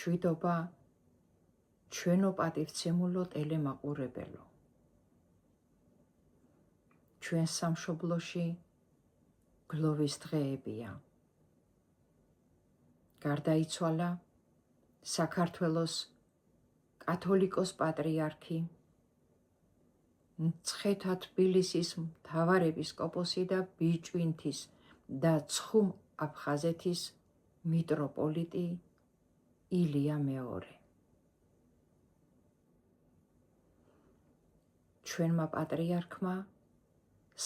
მშვიდობა ჩვენო პატივცემულო ტელემაყურებელო. ჩვენ სამშობლოში გლოვის დღეებია. გარდაიცვალა საქართველოს კათოლიკოს პატრიარქი, მცხეთა თბილისის მთავარეპისკოპოსი და ბიჭვინთის და ცხუმ აფხაზეთის მიტროპოლიტი ილია მეორე. ჩვენმა პატრიარქმა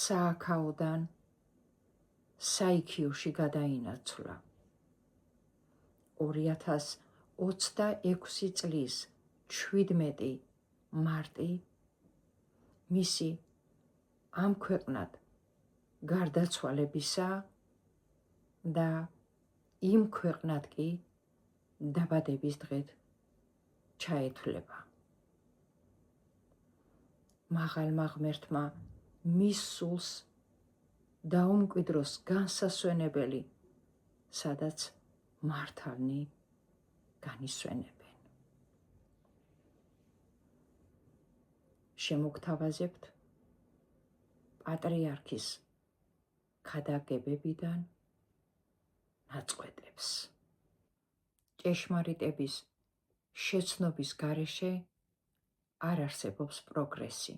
სააქაოდან საიქიოში გადაინაცვლა. 2026 წლის 17 მარტი მისი ამ ქვეყნად გარდაცვალებისა და იმ ქვეყნად კი დაბადების დღედ ჩაეთვლება. მაღალმა ღმერთმა მის სულს დაუმკვიდროს განსასვენებელი, სადაც მართალნი განისვენებენ. შემოგთავაზებთ პატრიარქის ქადაგებებიდან ნაწყვეტებს. ჭეშმარიტების შეცნობის გარეშე არ არსებობს პროგრესი.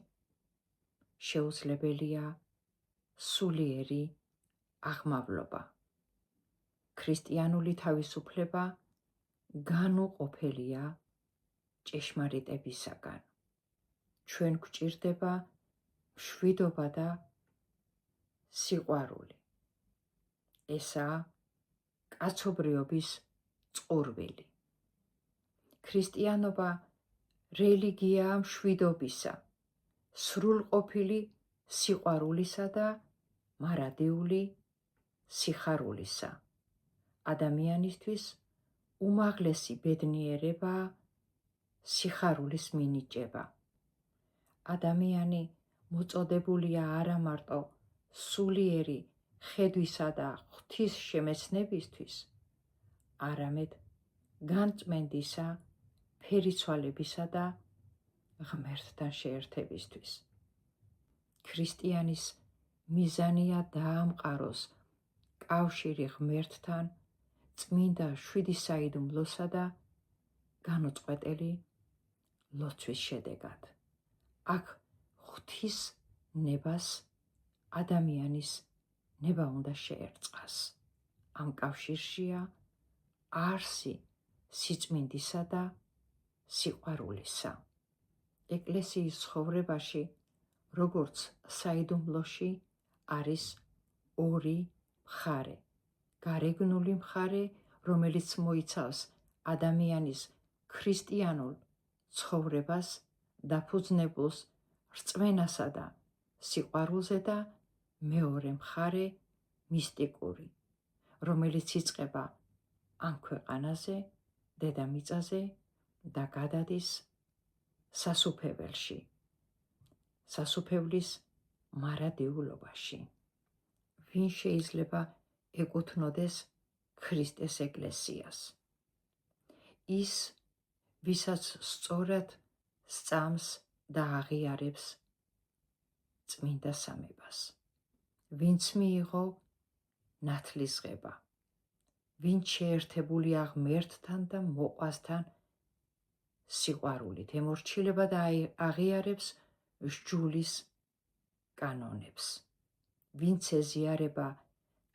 შეუძლებელია სულიერი აღმავლობა. ქრისტიანული თავისუფლება განუყოფელია ჭეშმარიტებისაგან. ჩვენ გვჭირდება მშვიდობა და სიყვარული. ესაა კაცობრიობის წყურვილი. ქრისტიანობა რელიგიაა მშვიდობისა, სრულყოფილი სიყვარულისა და მარადიული სიხარულისა. ადამიანისთვის უმაღლესი ბედნიერებაა სიხარულის მინიჭება. ადამიანი მოწოდებულია არა მარტო სულიერი ხედვისა და ღვთის შემეცნებისთვის, არამედ განწმენდისა, ფერიცვალებისა და ღმერთთან შეერთებისთვის. ქრისტიანის მიზანია დაამყაროს კავშირი ღმერთთან წმინდა შვიდისაიდუმლოსა და განუწყვეტელი ლოცვის შედეგად. აქ ღვთის ნებას ადამიანის ნება უნდა შეერწყას. ამ კავშირშია არსი სიწმინდისა და სიყვარულისა. ეკლესიის ცხოვრებაში, როგორც საიდუმლოში, არის ორი მხარე. გარეგნული მხარე, რომელიც მოიცავს ადამიანის ქრისტიანულ ცხოვრებას, დაფუძნებულს რწმენასა და სიყვარულზე და მეორე მხარე მისტიკური, რომელიც იწყება ამ ქვეყანაზე, დედამიწაზე და გადადის სასუფეველში, სასუფევლის მარადიულობაში. ვინ შეიძლება ეკუთვნოდეს ქრისტეს ეკლესიას? ის, ვისაც სწორად სწამს და აღიარებს წმინდა სამებას. ვინც მიიღო ნათლისღება, ვინც შეერთებულია ღმერთთან და მოყვასთან სიყვარულით, ემორჩილება და აღიარებს სჯულის კანონებს. ვინც ეზიარება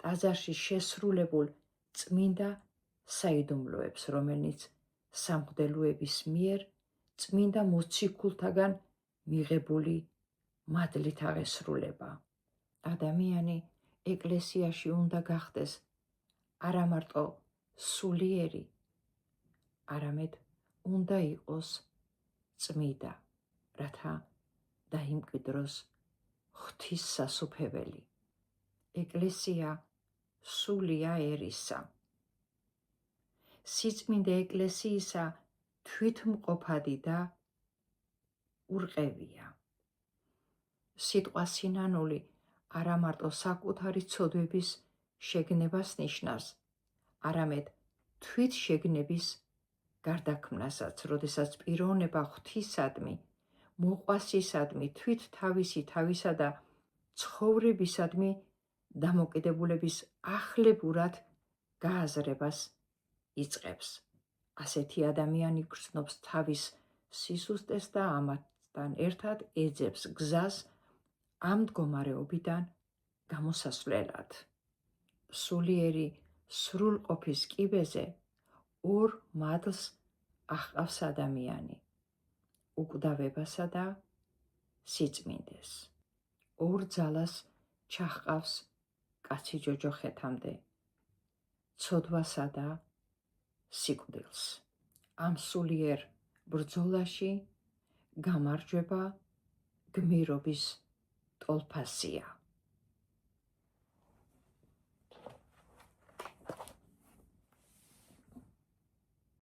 ტაძარში შესრულებულ წმინდა საიდუმლოებს, რომელიც სამღვდელოების მიერ წმინდა მოციქულთაგან მიღებული მადლით აღესრულება. ადამიანი ეკლესიაში უნდა გახდეს არა მარტო სულიერი, არამედ უნდა იყოს წმიდა, რათა დაიმკვიდროს ღვთის სასუფეველი. ეკლესია სულია ერისა. სიწმინდე ეკლესიისა თვითმყოფადი და ურყევია. სიტყვა სინანული არა მარტო საკუთარი ცოდვების შეგნებას ნიშნავს, არამედ თვით შეგნების გარდაქმნასაც, როდესაც პიროვნება ღვთისადმი, მოყვასისადმი, თვით თავისი თავისა და ცხოვრებისადმი დამოკიდებულების ახლებურად გააზრებას იწყებს. ასეთი ადამიანი გრძნობს თავის სისუსტეს და ამათთან ერთად ეძებს გზას ამ მდგომარეობიდან გამოსასვლელად. სულიერი სრულყოფის კიბეზე ორ მადლს აღყავს ადამიანი: უკვდავებასა და სიწმინდეს. ორ ძალას ჩაჰყავს კაცი ჯოჯოხეთამდე: ცოდვასა და სიკვდილს. ამ სულიერ ბრძოლაში გამარჯვება გმირობის ტოლფასია.